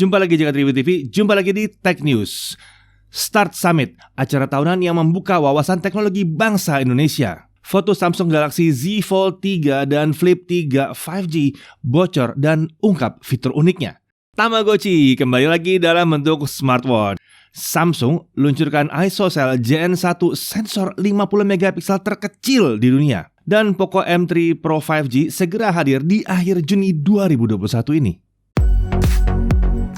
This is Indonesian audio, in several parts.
Jumpa lagi Jagat Review TV, jumpa lagi di Tech News. Start Summit, acara tahunan yang membuka wawasan teknologi bangsa Indonesia. Foto Samsung Galaxy Z Fold 3 dan Flip 3 5G bocor dan ungkap fitur uniknya. Tamagotchi kembali lagi dalam bentuk smartwatch. Samsung luncurkan ISOCELL Gen 1 sensor 50MP terkecil di dunia. Dan Poco M3 Pro 5G segera hadir di akhir Juni 2021 ini.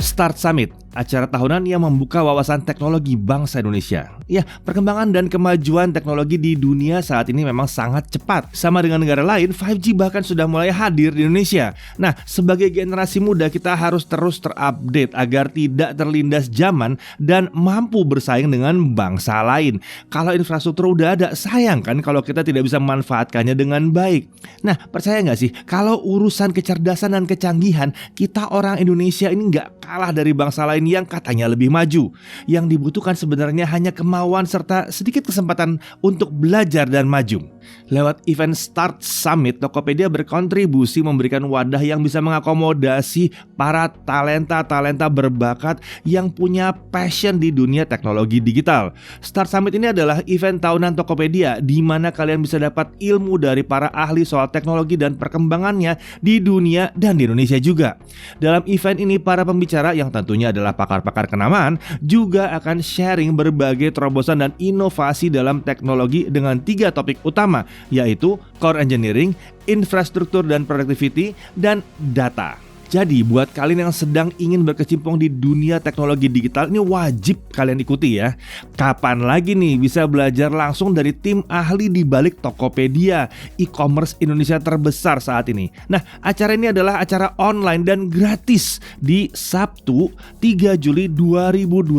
Start Summit, acara tahunan yang membuka wawasan teknologi bangsa Indonesia. Ya, perkembangan dan kemajuan teknologi di dunia saat ini memang sangat cepat. Sama dengan negara lain, 5G bahkan sudah mulai hadir di Indonesia. Nah, sebagai generasi muda kita harus terus terupdate agar tidak terlindas zaman dan mampu bersaing dengan bangsa lain. Kalau infrastruktur udah ada, sayang kan kalau kita tidak bisa memanfaatkannya dengan baik. Nah, percaya nggak sih kalau urusan kecerdasan dan kecanggihan, kita orang Indonesia ini nggak kalah dari bangsa lain yang katanya lebih maju. Yang dibutuhkan sebenarnya hanya kemauan serta sedikit kesempatan untuk belajar dan maju. Lewat event Start Summit, Tokopedia berkontribusi memberikan wadah yang bisa mengakomodasi para talenta-talenta berbakat yang punya passion di dunia teknologi digital. Start Summit ini adalah event tahunan Tokopedia di mana kalian bisa dapat ilmu dari para ahli soal teknologi dan perkembangannya di dunia dan di Indonesia juga. Dalam event ini para pembicara yang tentunya adalah pakar-pakar kenamaan juga akan sharing berbagai terobosan dan inovasi dalam teknologi dengan 3 topik utama, yaitu core engineering, infrastruktur dan productivity, dan data. Jadi buat kalian yang sedang ingin berkecimpung di dunia teknologi digital, ini wajib kalian ikuti ya. Kapan lagi nih bisa belajar langsung dari tim ahli di balik Tokopedia, e-commerce Indonesia terbesar saat ini. Nah, acara ini adalah acara online dan gratis di Sabtu 3 Juli 2021.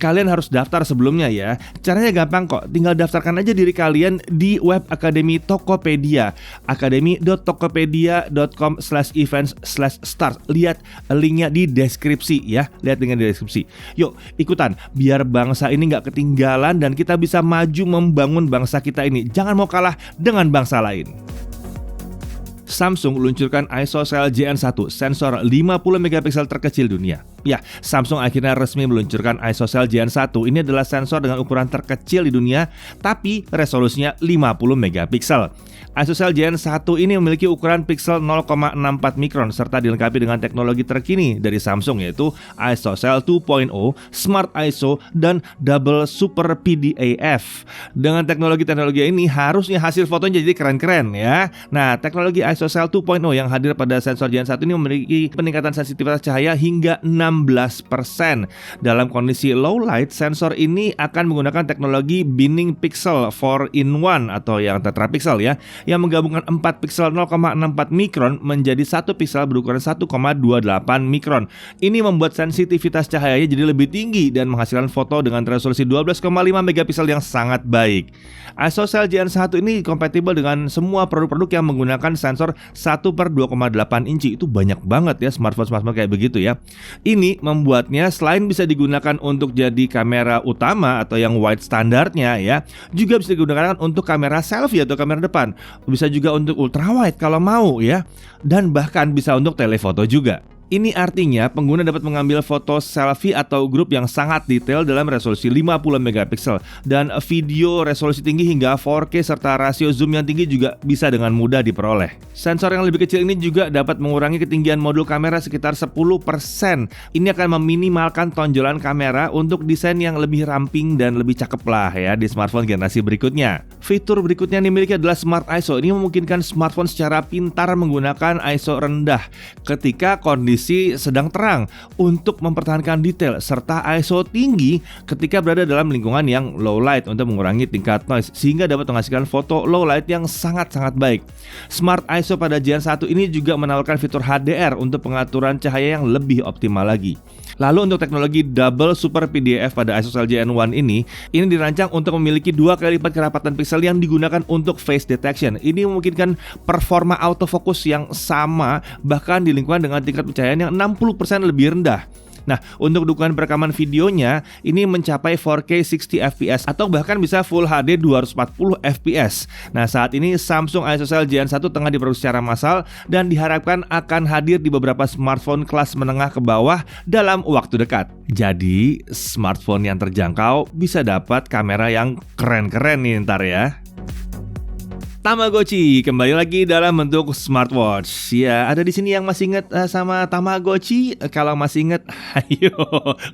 Kalian harus daftar sebelumnya ya. Caranya gampang kok, tinggal daftarkan aja diri kalian di web Akademi Tokopedia, akademi.tokopedia.com/events/start. Lihat linknya di deskripsi ya. Lihat linknya di deskripsi. Yuk ikutan biar bangsa ini gak ketinggalan dan kita bisa maju membangun bangsa kita ini. Jangan mau kalah dengan bangsa lain. Samsung luncurkan ISOCELL Gen 1 sensor 50MP terkecil dunia. Ya, Samsung akhirnya resmi meluncurkan ISOCELL Gen 1. Ini adalah sensor dengan ukuran terkecil di dunia, tapi resolusinya 50MP. ISOCELL Gen 1 ini memiliki ukuran piksel 0,64 mikron serta dilengkapi dengan teknologi terkini dari Samsung, yaitu ISOCELL 2.0, Smart ISO, dan Double Super PDAF. Dengan teknologi ini harusnya hasil fotonya jadi keren-keren ya. Nah, teknologi ISOCELL 2.0 yang hadir pada sensor Gen 1 ini memiliki peningkatan sensitivitas cahaya hingga 16%. Dalam kondisi low light, sensor ini akan menggunakan teknologi binning pixel 4-in-1 atau yang tetrapixel ya, yang menggabungkan 4 piksel 0,64 mikron menjadi 1 piksel berukuran 1,28 mikron. Ini membuat sensitivitas cahayanya jadi lebih tinggi dan menghasilkan foto dengan resolusi 12,5 megapiksel yang sangat baik. ISOCELL Gen 1 ini kompatibel dengan semua produk-produk yang menggunakan sensor 1/2,8 inci. Itu banyak banget ya smartphone kayak begitu ya. Ini membuatnya selain bisa digunakan untuk jadi kamera utama atau yang wide standarnya ya, juga bisa digunakan untuk kamera selfie atau kamera depan. Bisa juga untuk ultrawide kalau mau ya. Dan bahkan bisa untuk telefoto juga. Ini artinya pengguna dapat mengambil foto selfie atau grup yang sangat detail dalam resolusi 50MP dan video resolusi tinggi hingga 4K serta rasio zoom yang tinggi juga bisa dengan mudah diperoleh. Sensor yang lebih kecil ini juga dapat mengurangi ketinggian modul kamera sekitar 10%. Ini akan meminimalkan tonjolan kamera untuk desain yang lebih ramping dan lebih cakep lah ya di smartphone generasi berikutnya. Fitur berikutnya yang dimiliki adalah Smart ISO. Ini memungkinkan smartphone secara pintar menggunakan ISO rendah ketika kondisi sedang terang untuk mempertahankan detail serta ISO tinggi ketika berada dalam lingkungan yang low light untuk mengurangi tingkat noise sehingga dapat menghasilkan foto low light yang sangat-sangat baik. Smart ISO pada Gen 1 ini juga menawarkan fitur HDR untuk pengaturan cahaya yang lebih optimal lagi. Lalu untuk teknologi Double Super PDAF pada ISOCELL Gen 1 ini dirancang untuk memiliki 2 kali lipat kerapatan piksel yang digunakan untuk face detection. Ini memungkinkan performa autofocus yang sama bahkan di lingkungan dengan tingkat pencahayaan yang 60% lebih rendah. Nah, untuk dukungan perekaman videonya ini mencapai 4K 60 fps atau bahkan bisa Full HD 240 fps. Nah, saat ini Samsung ISOCELL Gen 1 tengah diproduksi secara massal dan diharapkan akan hadir di beberapa smartphone kelas menengah ke bawah dalam waktu dekat. Jadi, smartphone yang terjangkau bisa dapat kamera yang keren-keren nih ntar ya. Tamagotchi kembali lagi dalam bentuk smartwatch. Ya, ada di sini yang masih inget sama Tamagotchi? Kalau masih inget, ayo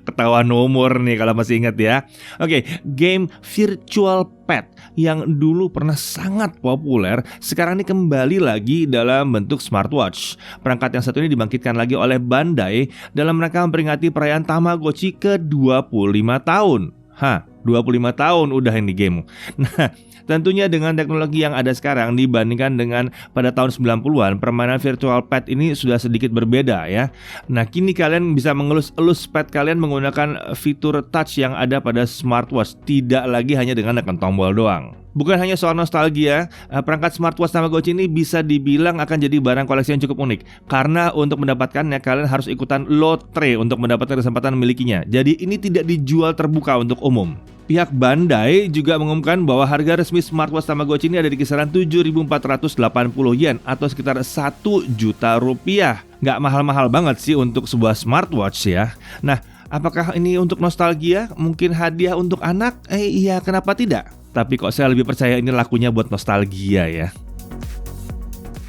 ketahuan nomor nih kalau masih inget ya. Oke, game Virtual Pet yang dulu pernah sangat populer sekarang ini kembali lagi dalam bentuk smartwatch. Perangkat yang satu ini dibangkitkan lagi oleh Bandai dalam rangka memperingati perayaan Tamagotchi ke 25 tahun. 25 tahun udah ini game. Nah, tentunya dengan teknologi yang ada sekarang dibandingkan dengan pada tahun 90-an, permainan Virtual Pet ini sudah sedikit berbeda ya. Nah, kini kalian bisa mengelus-elus pet kalian menggunakan fitur touch yang ada pada smartwatch, tidak lagi hanya dengan tekan tombol doang. Bukan hanya soal nostalgia, perangkat smartwatch Tamagotchi ini bisa dibilang akan jadi barang koleksi yang cukup unik. Karena untuk mendapatkannya kalian harus ikutan lotre untuk mendapatkan kesempatan memilikinya. Jadi ini tidak dijual terbuka untuk umum. Pihak Bandai juga mengumumkan bahwa harga resmi smartwatch Tamagotchi ini ada di kisaran 7.480 yen atau sekitar 1 juta rupiah. Nggak mahal-mahal banget sih untuk sebuah smartwatch ya. Nah, apakah ini untuk nostalgia? Mungkin hadiah untuk anak? Iya, kenapa tidak? Tapi kok saya lebih percaya ini lakunya buat nostalgia ya.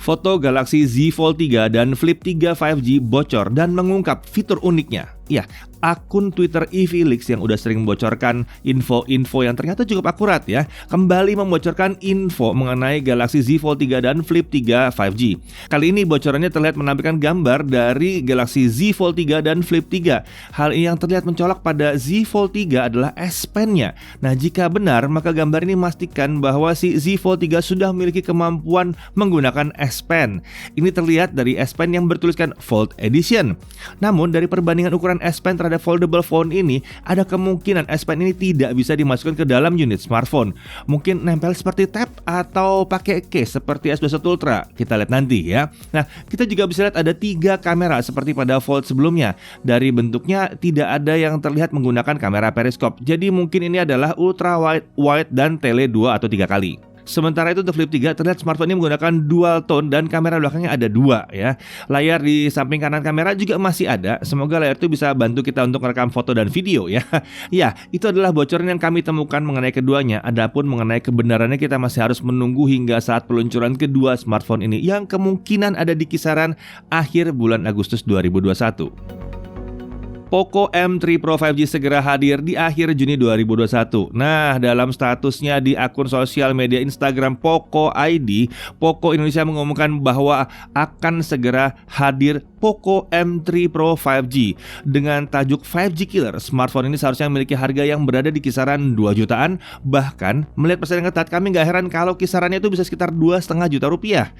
Foto Galaxy Z Fold 3 dan Flip 3 5G bocor dan mengungkap fitur uniknya. Ya, akun Twitter Evilix yang udah sering membocorkan info-info yang ternyata cukup akurat ya, kembali membocorkan info mengenai Galaxy Z Fold 3 dan Flip 3 5G. Kali ini bocorannya terlihat menampilkan gambar dari Galaxy Z Fold 3 dan Flip 3. Hal yang terlihat mencolok pada Z Fold 3 adalah S Pen-nya. Nah, jika benar, maka gambar ini memastikan bahwa si Z Fold 3 sudah memiliki kemampuan menggunakan S Pen. Ini terlihat dari S Pen yang bertuliskan Fold Edition. Namun, dari perbandingan ukuran S Pen terhadap foldable phone ini, ada kemungkinan S Pen ini tidak bisa dimasukkan ke dalam unit smartphone. Mungkin nempel seperti tab atau pakai case seperti S21 Ultra. Kita lihat nanti ya. Nah, kita juga bisa lihat ada 3 kamera seperti pada Fold sebelumnya. Dari bentuknya tidak ada yang terlihat menggunakan kamera periskop. Jadi mungkin ini adalah ultra wide, dan tele 2 atau 3 kali. Sementara itu untuk Flip 3 terlihat smartphone ini menggunakan dual tone dan kamera belakangnya ada 2 ya. Layar di samping kanan kamera juga masih ada. Semoga layar itu bisa bantu kita untuk merekam foto dan video ya. Ya, itu adalah bocoran yang kami temukan mengenai keduanya. Adapun mengenai kebenarannya kita masih harus menunggu hingga saat peluncuran kedua smartphone ini yang kemungkinan ada di kisaran akhir bulan Agustus 2021. Poco M3 Pro 5G segera hadir di akhir Juni 2021. Nah, dalam statusnya di akun sosial media Instagram Poco ID, Poco Indonesia mengumumkan bahwa akan segera hadir Poco M3 Pro 5G dengan tajuk 5G Killer. Smartphone ini seharusnya memiliki harga yang berada di kisaran 2 jutaan. Bahkan melihat persaingan ketat, kami nggak heran kalau kisarannya itu bisa sekitar 2,5 juta rupiah.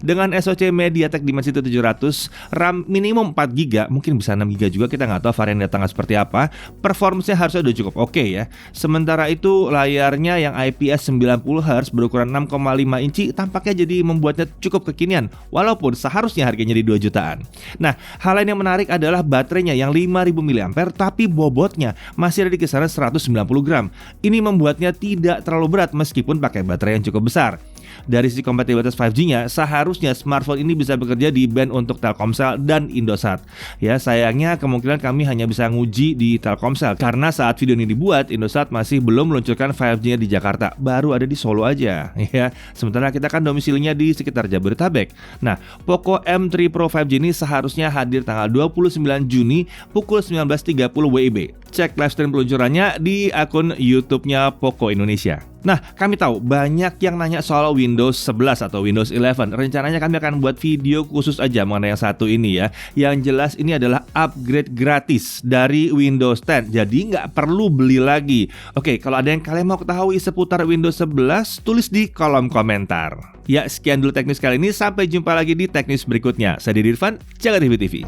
Dengan SoC MediaTek Dimensity 700, RAM minimum 4 GB, mungkin bisa 6 GB juga, kita nggak tahu varian datangnya seperti apa. Performance-nya harusnya udah cukup oke ya. Sementara itu layarnya yang IPS 90Hz berukuran 6,5 inci tampaknya jadi membuatnya cukup kekinian, walaupun seharusnya harganya di 2 jutaan. Nah, hal lain yang menarik adalah baterainya yang 5000 mAh tapi bobotnya masih ada di kisaran 190 gram. Ini membuatnya tidak terlalu berat meskipun pakai baterai yang cukup besar. Dari sisi kompatibilitas 5G-nya, seharusnya smartphone ini bisa bekerja di band untuk Telkomsel dan Indosat. Ya, sayangnya kemungkinan kami hanya bisa nguji di Telkomsel karena saat video ini dibuat, Indosat masih belum meluncurkan 5G-nya di Jakarta, baru ada di Solo aja. Ya, sementara kita kan domisilinya di sekitar Jabodetabek. Nah, Poco M3 Pro 5G ini seharusnya hadir tanggal 29 Juni pukul 19.30 WIB. Cek livestream peluncurannya di akun YouTube-nya Poco Indonesia. Nah, kami tahu banyak yang nanya soal Windows 11 atau Windows 11. Rencananya kami akan buat video khusus aja mengenai yang satu ini ya. Yang jelas ini adalah upgrade gratis dari Windows 10. Jadi nggak perlu beli lagi. Oke, kalau ada yang kalian mau ketahui seputar Windows 11, tulis di kolom komentar. Ya, sekian dulu teknis kali ini. Sampai jumpa lagi di teknis berikutnya. Saya Didi Irfan, Jaga TV TV.